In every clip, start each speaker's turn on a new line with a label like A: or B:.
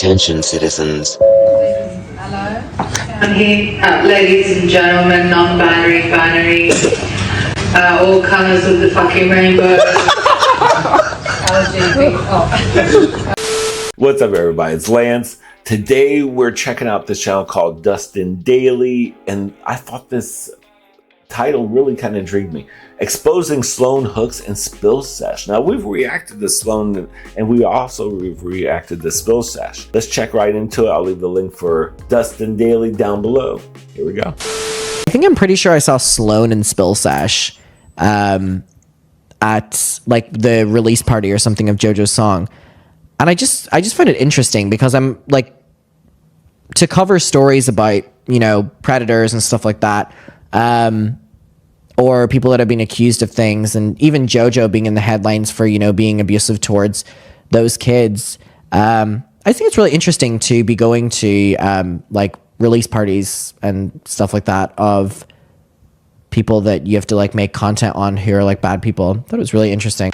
A: Attention, citizens.
B: Hello? I'm here, ladies and gentlemen, non-binary, binary, all colours of the fucking rainbow.
C: What's up, everybody? It's Lance. Today we're checking out this channel called Dustin Dailey, and I thought this title really kind of intrigued me. Exposing Sloan hooks and spill Sesh. Now, we've reacted to Sloan, and we've reacted to spill Sesh. Let's check right into it. I'll leave the link for Dustin Dailey down below. Here we go.
D: I think I'm pretty sure I saw Sloan and spill Sesh at like the release party or something of JoJo's song. And I just find it interesting because I'm like, to cover stories about, you know, predators and stuff like that, or people that have been accused of things, and even JoJo being in the headlines for, you know, being abusive towards those kids. I think it's really interesting to be going to like release parties and stuff like that of people that you have to like make content on who are like bad people. I thought it was really interesting.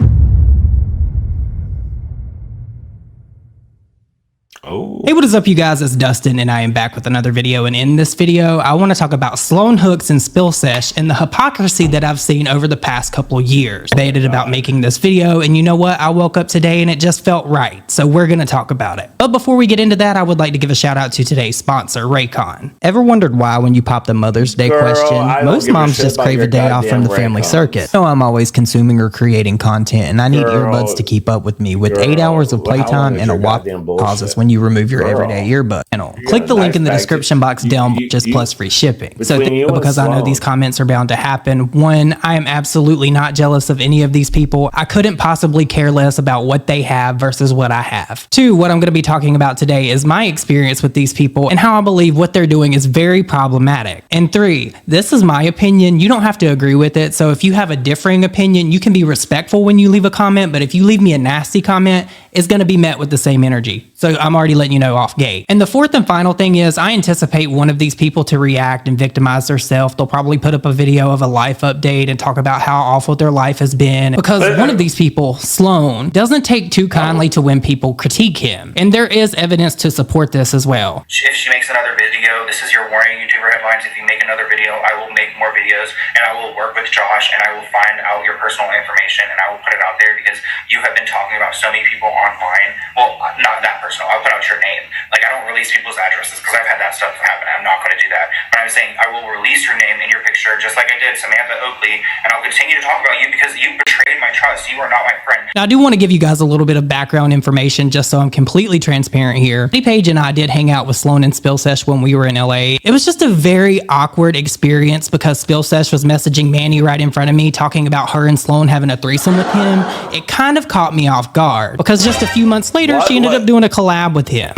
C: Oh.
E: Hey, what is up, you guys? It's Dustin, and I am back with another video. And in this video, I want to talk about Sloan hooks and spill Sesh and the hypocrisy that I've seen over the past couple of years. I debated about making this video, and you know what? I woke up today and it just felt right. So we're going to talk about it. But before we get into that, I would like to give a shout out to today's sponsor, Raycon. Ever wondered why when you pop the Mother's Day question, most moms just crave a day off from the family circuit? So I'm always consuming or creating content, and I need earbuds to keep up with me with 8 hours of playtime and a whopping pauses when you remove your everyday earbud channel. Click the link in the description box down just plus free shipping. So because I know these comments are bound to happen, one, I am absolutely not jealous of any of these people. I couldn't possibly care less about what they have versus what I have. Two, what I'm going to be talking about today is my experience with these people and how I believe what they're doing is very problematic. And three, this is my opinion. You don't have to agree with it. So if you have a differing opinion, you can be respectful when you leave a comment, but if you leave me a nasty comment, it's going to be met with the same energy. So I'm already letting you know off gate. And the fourth and final thing is I anticipate one of these people to react and victimize themselves. They'll probably put up a video of a life update and talk about how awful their life has been, because one of these people, Sloan, doesn't take too kindly to when people critique him. And there is evidence to support this as well.
F: If she makes another video, this is your warning, YouTuber headlines. If you make another video, I will make more videos, and I will work with Josh, and I will find out your personal information, and I will put it out there because you have been talking about so many people online. Well, not that personal. I'll put out your name. Like, I don't release people's addresses because I've had that stuff happen. I'm not going to do that. But I'm saying I will release your name and your picture just like I did Samantha Oakley, and I'll continue to talk about you because you betrayed my trust. You are not my friend.
E: Now, I do want to give you guys a little bit of background information just so I'm completely transparent here. Paige and I did hang out with Sloan and Spill Sesh when we were in LA. It was just a very awkward experience because Spill Sesh was messaging Manny right in front of me talking about her and Sloan having a threesome with him. It kind of caught me off guard because just a few months later, she ended up doing a collab with him.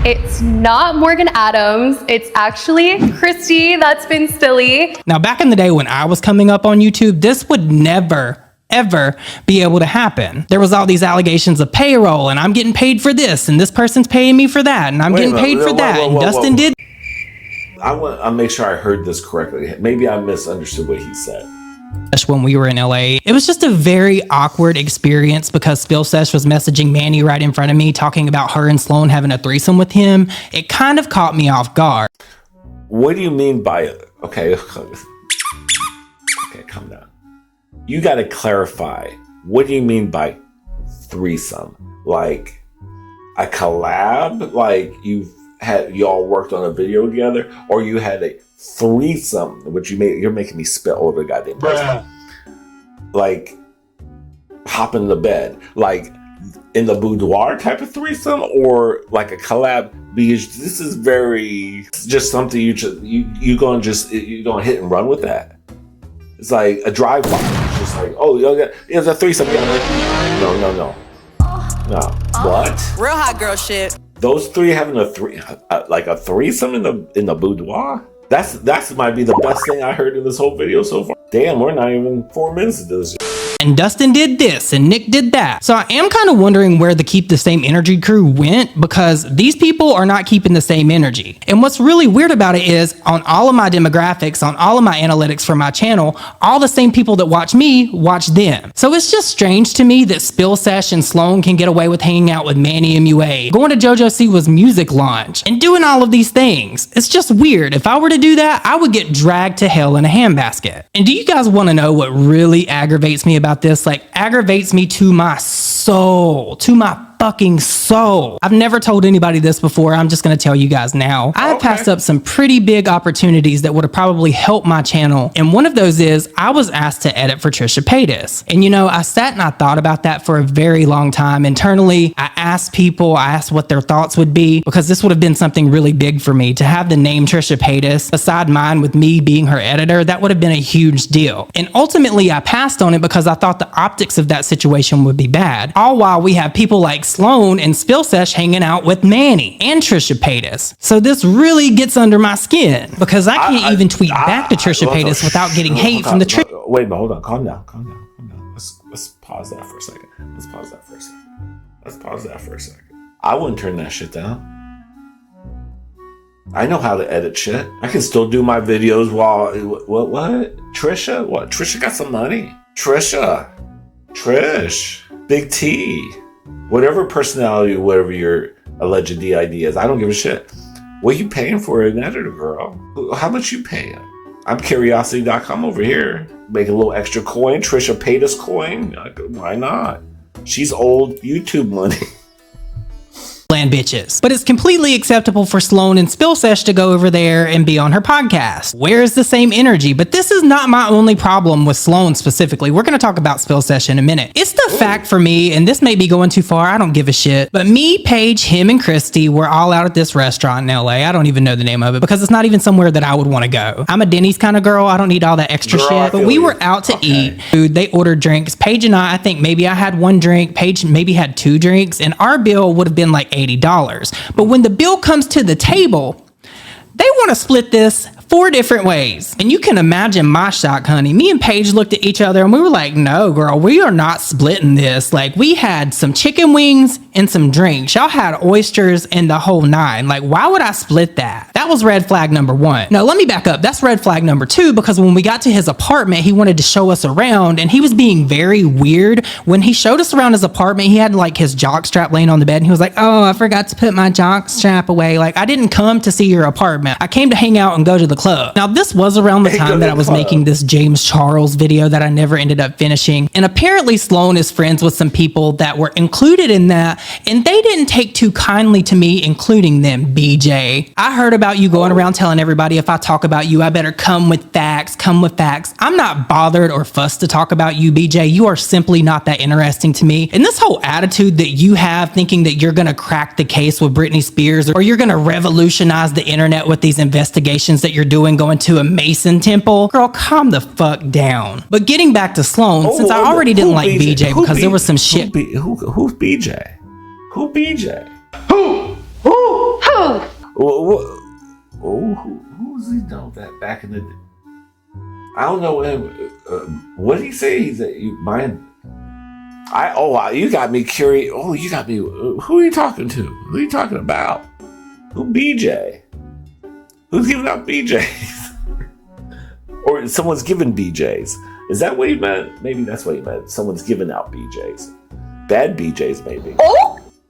G: It's not Morgan Adams. It's actually Christy. That's been silly.
E: Now, back in the day when I was coming up on YouTube, this would never ever be able to happen. There was all these allegations of payroll, and I'm getting paid for this, and this person's paying me for that, and I'm getting paid for that, and Dustin did.
C: I want to make sure I heard this correctly. Maybe I misunderstood what he said.
E: When we were in LA, it was just a very awkward experience because Spill Sesh was messaging Manny right in front of me talking about her and Sloan having a threesome with him. It kind of caught me off guard.
C: What do you mean by okay, calm down. You got to clarify. What do you mean by threesome? Like a collab? Like y'all worked on a video together, or you had a threesome, which you're making me spit all over the goddamn place. Like hop in the bed, like in the boudoir type of threesome, or like a collab? Because this is it's just something you gonna hit and run with that. It's like a drive-by. It's just like, oh, it's a threesome. No. What?
H: Real hot girl shit.
C: Those three having a threesome in the boudoir? That's might be the best thing I heard in this whole video so far. Damn, we're not even 4 minutes into this.
E: And Dustin did this and Nick did that. So I am kind of wondering where the Keep the Same Energy crew went, because these people are not keeping the same energy. And what's really weird about it is on all of my demographics, on all of my analytics for my channel, all the same people that watch me watch them. So it's just strange to me that Spill Sesh and Sloan can get away with hanging out with Manny MUA, going to JoJo Siwa's music launch, and doing all of these things. It's just weird. If I were to do that, I would get dragged to hell in a handbasket. And do you guys want to know what really aggravates me about this? Like, aggravates me to my soul, to my fucking soul. I've never told anybody this before. I'm just going to tell you guys now. I passed up some pretty big opportunities that would have probably helped my channel. And one of those is I was asked to edit for Trisha Paytas. And you know, I sat and I thought about that for a very long time. Internally, I asked people, I asked what their thoughts would be, because this would have been something really big for me to have the name Trisha Paytas beside mine with me being her editor. That would have been a huge deal. And ultimately I passed on it because I thought the optics of that situation would be bad. All while we have people like Sloan and Spill Sesh hanging out with Manny and Trisha Paytas. So this really gets under my skin, because I can't even tweet back to Trisha Paytas without getting hate from the
C: Wait, but hold on, calm down. Let's pause that for a second. Let's pause that for a second. I wouldn't turn that shit down. I know how to edit shit. I can still do my videos while what? Trisha? What? Trisha got some money. Trish, Big T. Whatever personality, whatever your alleged DID is, I don't give a shit. What are you paying for an editor, girl? How much you paying? I'm Curiosity.com over here. Make a little extra coin. Trisha Paytas coin. Why not? She's old YouTube money.
E: land bitches. But it's completely acceptable for Sloan and Spill Sesh to go over there and be on her podcast. Where's the same energy? But this is not my only problem with Sloan specifically. We're going to talk about Spill Sesh in a minute. It's the fact for me, and this may be going too far, I don't give a shit, but me, Paige, him, and Christy were all out at this restaurant in LA. I don't even know the name of it because it's not even somewhere that I would want to go. I'm a Denny's kind of girl. I don't need all that extra shit. But we were out to eat food. They ordered drinks. Paige and I think maybe I had one drink. Paige maybe had 2 drinks, and our bill would have been like $80. But when the bill comes to the table, they want to split this 4 different ways. And you can imagine my shock, honey. Me and Paige looked at each other and we were like, no, girl, we are not splitting this. Like, we had some chicken wings and some drinks. Y'all had oysters and the whole 9. Like, why would I split that? That was red flag number 1. No, let me back up. That's red flag number 2, because when we got to his apartment, he wanted to show us around and he was being very weird. When he showed us around his apartment, he had like his jock strap laying on the bed and he was like, oh, I forgot to put my jock strap away. Like, I didn't come to see your apartment. I came to hang out and go to the club. Now, this was around the time that I was making this James Charles video that I never ended up finishing. And apparently Sloan is friends with some people that were included in that, and they didn't take too kindly to me including them, BJ. I heard about you going around telling everybody if I talk about you, I better come with facts, come with facts. I'm not bothered or fussed to talk about you, BJ. You are simply not that interesting to me. And this whole attitude that you have, thinking that you're gonna crack the case with Britney Spears, or you're gonna revolutionize the internet with these investigations that you're doing, going to a Mason temple, girl, calm the fuck down. But getting back to Sloan, since I already didn't like BJ because there was some shit.
C: Who's BJ? Who BJ?
B: Who?
C: Who's he know that back in the day? I don't know him. What did he say? He's mine. You got me curious. Oh, you got me. Who are you talking to? Who are you talking about? Who BJ? Who's giving out BJs? Or someone's giving BJs. Is that what you meant? Maybe that's what you meant. Someone's giving out BJs. Bad BJs, maybe.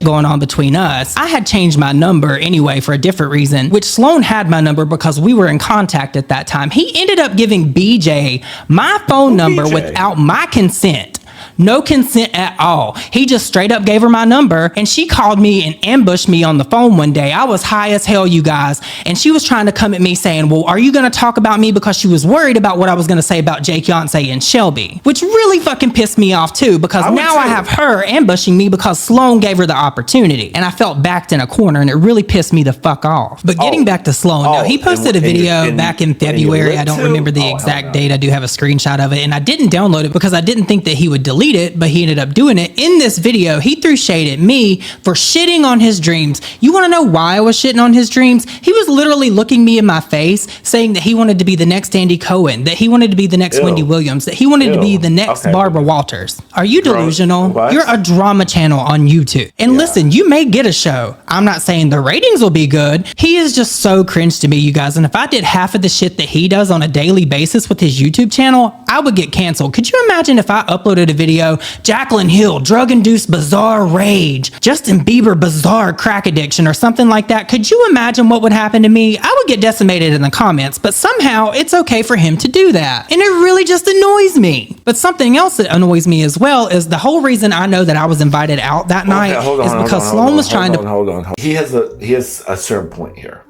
E: Going on between us. I had changed my number anyway for a different reason, which Sloan had my number because we were in contact at that time. He ended up giving BJ my phone number without my consent. No consent at all. He just straight up gave her my number, and she called me and ambushed me on the phone one day. I was high as hell, you guys, and she was trying to come at me saying, well, are you going to talk about me? Because she was worried about what I was going to say about Jake Yonsei and Shelby, which really fucking pissed me off too, because now I have her ambushing me because Sloan gave her the opportunity, and I felt backed in a corner, and it really pissed me the fuck off. But getting back to Sloan, now he posted a video back in February. I don't remember the exact date. I do have a screenshot of it, and I didn't download it because I didn't think that he would delete delete it, but he ended up doing it. In this video, he threw shade at me for shitting on his dreams. You want to know why I was shitting on his dreams? He was literally looking me in my face saying that he wanted to be the next Andy Cohen, that he wanted to be the next Wendy Williams, that he wanted to be the next Barbara Walters. Are you delusional?
C: What?
E: You're a drama channel on YouTube. And listen, you may get a show. I'm not saying the ratings will be good. He is just so cringe to me, you guys. And if I did half of the shit that he does on a daily basis with his YouTube channel, I would get canceled. Could you imagine if I uploaded a video, Jaclyn Hill, drug-induced bizarre rage, Justin Bieber, bizarre crack addiction, or something like that? Could you imagine what would happen to me? I would get decimated in the comments, but somehow it's okay for him to do that. And it really just annoys me. But something else that annoys me as well is the whole reason I know that I was invited out that night is because Sloan was trying to...
C: Hold on. He has a certain point here.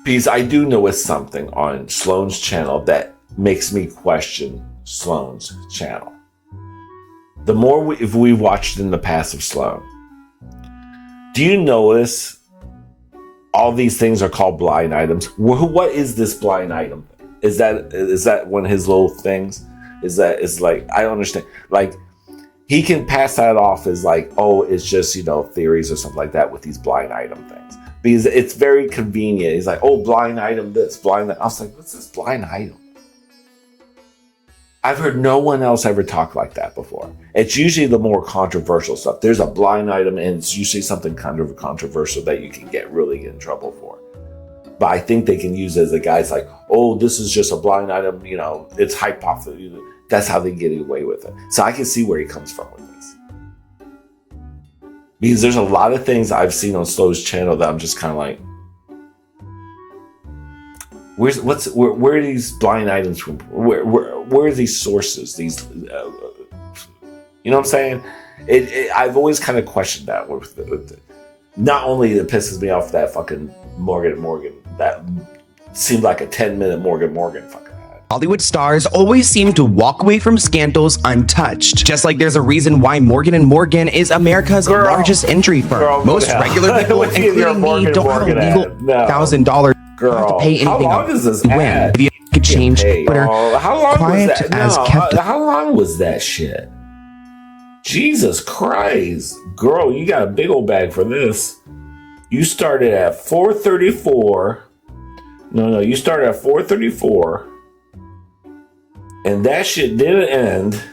C: Because I do notice something on Sloan's channel that makes me question Sloan's channel. The more we've watched in the past of Sloan, do you notice all these things are called blind items? What is this blind item? Is that one of his little things? Is like, I don't understand. Like, he can pass that off as like, oh, it's just, theories or something like that with these blind item things. Because it's very convenient. He's like, oh, blind item this, blind that. I was like, what's this blind item? I've heard no one else ever talk like that before. It's usually the more controversial stuff. There's a blind item and it's usually something kind of controversial that you can really get in trouble for. But I think they can use it as a guy's like, oh, this is just a blind item, it's hypothesis. That's how they get away with it. So I can see where he comes from with this. Because there's a lot of things I've seen on Sloan's channel that I'm just kind of like, where are these blind items from? Where are these sources? These, you know what I'm saying? I've always kind of questioned that. Not only it pisses me off that fucking Morgan, that seemed like a 10-minute Morgan fucking.
A: Hollywood stars always seem to walk away from scandals untouched. Just like there's a reason why Morgan & Morgan is America's largest injury firm. Most regular people, including me, don't have a legal $1,000 to pay anything.
C: How long is this
A: ad? If you could change Twitter,
C: how long
A: quiet
C: was that?
A: as kept.
C: How long was that shit? Jesus Christ. Girl, you got a big old bag for this. You started at 4:34. No, you started at 4:34. And that shit didn't end.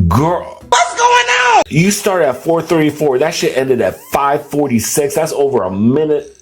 C: Girl, what's going on? You started at 4:34. That shit ended at 5:46. That's over a minute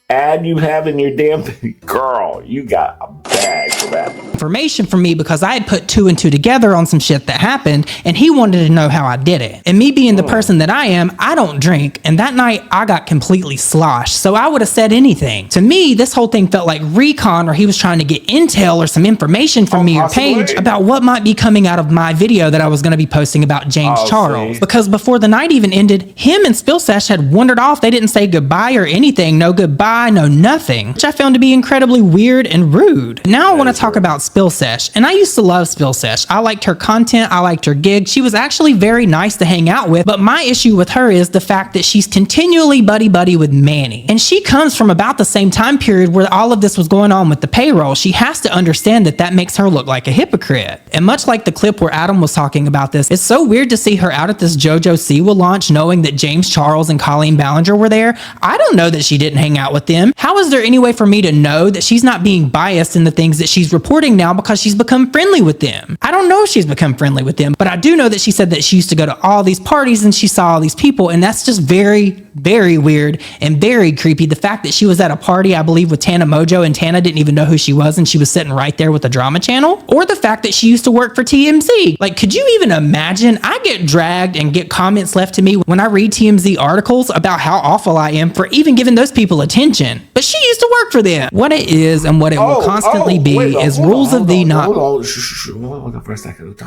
C: ad you have in your damn thing. Girl, you got a bag for that.
E: Information from me because I had put 2 and 2 together on some shit that happened, and he wanted to know how I did it. And me being the person that I am, I don't drink, and that night I got completely sloshed, so I would have said anything. To me, this whole thing felt like recon, or he was trying to get intel or some information from me or Paige about what might be coming out of my video that I was going to be posting about James Charles. Because before the night even ended, him and Sesh had wandered off. They didn't say goodbye or anything. No goodbye, no nothing, which I found to be incredibly weird and rude. Now I want to talk about Sesh, and I used to love Sesh. I liked her content, I liked her gig. She was actually very nice to hang out with, but my issue with her is the fact that she's continually buddy with Manny. And she comes from about the same time period where all of this was going on with the payroll. She has to understand that that makes her look like a hypocrite. And much like the clip where Adam was talking about this, it's so weird to see her out at this JoJo Siwa launch knowing that James Charles and Colleen Ballinger were there. I don't know that she didn't hang out with them. How is there any way for me to know that she's not being biased in the things that she's reporting now because she's become friendly with them? I don't know if she's become friendly with them, but I do know that she said that she used to go to all these parties and she saw all these people, and that's just very, very weird and very creepy. The fact that she was at a party, I believe, with Tana Mojo, and Tana didn't even know who she was, and she was sitting right there with the drama channel, or the fact that she used to work for TMZ. Like, could you even imagine? I get dragged and get comments left to me when I read TMZ articles about how awful I am for even giving those people attention, but she used to work for them. What it is and what it will constantly be is rules of the not.
C: Hold on for a second.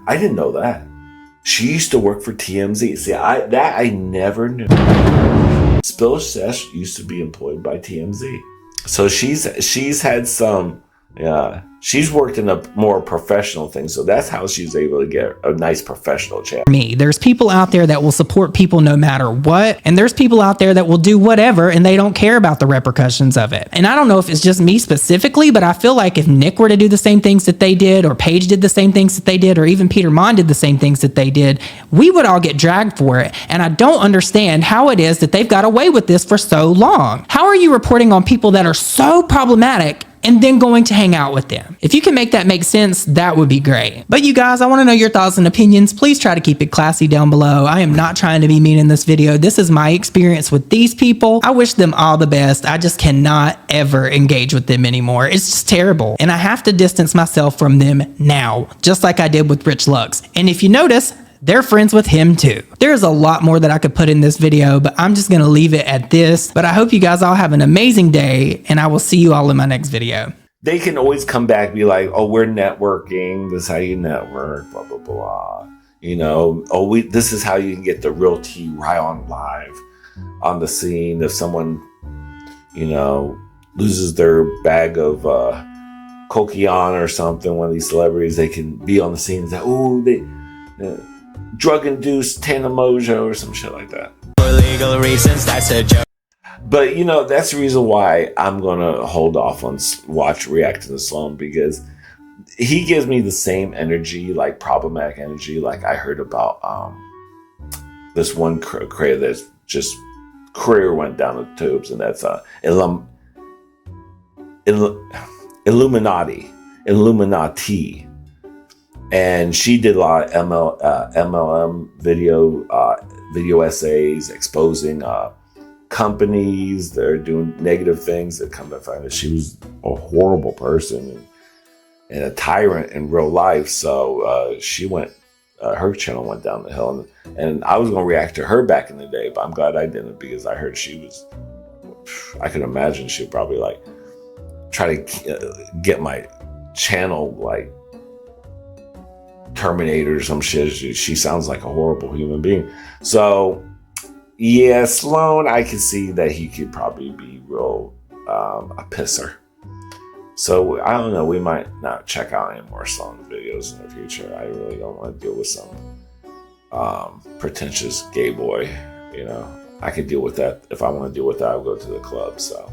C: I didn't know that. She used to work for TMZ. See, I never knew. Sesh used to be employed by TMZ. So she's had some Yeah. She's worked in a more professional thing, so that's how she's able to get a nice professional channel.
E: There's people out there that will support people no matter what, and there's people out there that will do whatever and they don't care about the repercussions of it. And I don't know if it's just me specifically, but I feel like if Nick were to do the same things that they did, or Paige did the same things that they did, or even Peter Mon did the same things that they did, we would all get dragged for it. And I don't understand how it is that they've got away with this for so long. How are you reporting on people that are so problematic and then going to hang out with them? If you can make that make sense, that would be great. But you guys, I want to know your thoughts and opinions. Please try to keep it classy down below. I am not trying to be mean in this video. This is my experience with these people. I wish them all the best. I just cannot ever engage with them anymore. It's just terrible. And I have to distance myself from them now, just like I did with Rich Lux. And if you notice, they're friends with him too. There's a lot more that I could put in this video, but I'm just gonna leave it at this. But I hope you guys all have an amazing day, and I will see you all in my next video.
C: They can always come back and be like, oh, we're networking. This is how you network, blah, blah, blah. You know, oh, this is how you can get the real tea right on live on the scene. If someone, you know, loses their bag of Coquillon or something, one of these celebrities, they can be on the scene and say, oh, they drug-induced Tana Mojo or some shit like that.
H: For legal reasons, that's a joke.
C: But, you know, that's the reason why I'm going to hold off on reacting to Sloan, because he gives me the same energy, like problematic energy, like I heard about this one creator that's just career went down the tubes, and that's Illuminati. And she did a lot of MLM video essays exposing companies that are doing negative things, that come to find that she was a horrible person and a tyrant in real life. So she went, her channel went down the hill, and I was going to react to her back in the day, but I'm glad I didn't, because I heard she was, I could imagine she'd probably like try to get my channel like terminated or some shit. She sounds like a horrible human being. So yeah, Sloan, I can see that he could probably be real a pisser. So I don't know, we might not check out any more Sloan videos in the future. I really don't want to deal with some pretentious gay boy. You know, I could deal with that. If I want to deal with that, I'll go to the club. So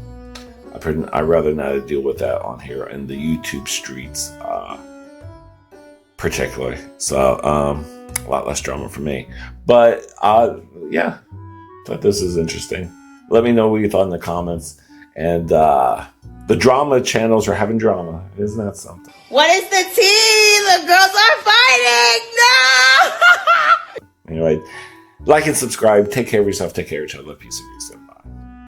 C: I'd rather not deal with that on here in the YouTube streets, particularly. So a lot less drama for me. But yeah, thought this is interesting. Let me know what you thought in the comments. And the drama channels are having drama. Isn't that something?
I: What is the tea? The girls are fighting. No!
C: Anyway, like and subscribe. Take care of yourself. Take care of each other. Peace and peace.